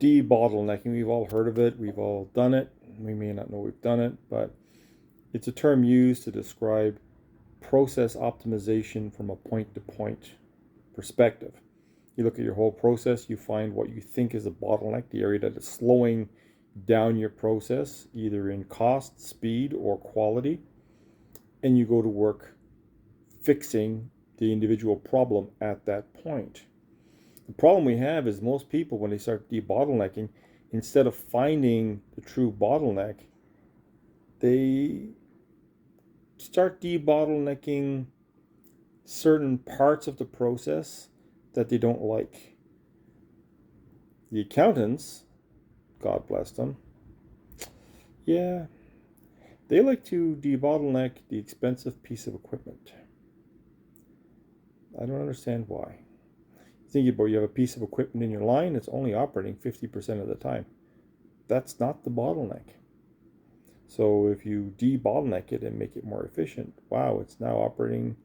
Debottlenecking, we've all heard of it, we've all done it. We may not know we've done it, but it's a term used to describe process optimization from a point-to-point perspective. You look at your whole process, you find what you think is a bottleneck, the area that is slowing down your process, either in cost, speed, or quality, and you go to work fixing the individual problem at that point. The problem we have is most people, when they start debottlenecking, instead of finding the true bottleneck, they start debottlenecking certain parts of the process that they don't like. The accountants, God bless them, yeah, they like to debottleneck the expensive piece of equipment. I don't understand why. Think about, you have a piece of equipment in your line, it's only operating 50% of the time. That's not the bottleneck. So if you debottleneck it and make it more efficient, wow, it's now operating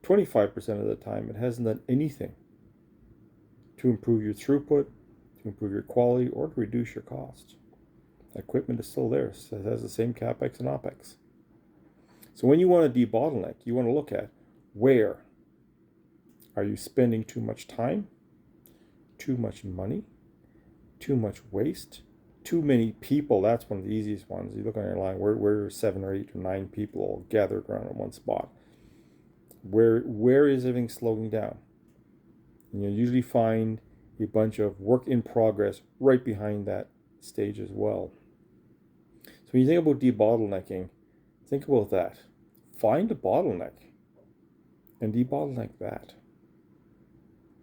25% of the time. It hasn't done anything to improve your throughput, to improve your quality, or to reduce your cost. Equipment is still there. So it has the same CapEx and OpEx. So when you want to debottleneck, you want to look at where are you spending too much time, too much money, too much waste, too many people. That's one of the easiest ones. You look on your line, where 7 or 8 or 9 people all gathered around in one spot. Where is everything slowing down? And you'll usually find a bunch of work in progress right behind that stage as well. So when you think about debottlenecking, think about that. Find a bottleneck and debottleneck that.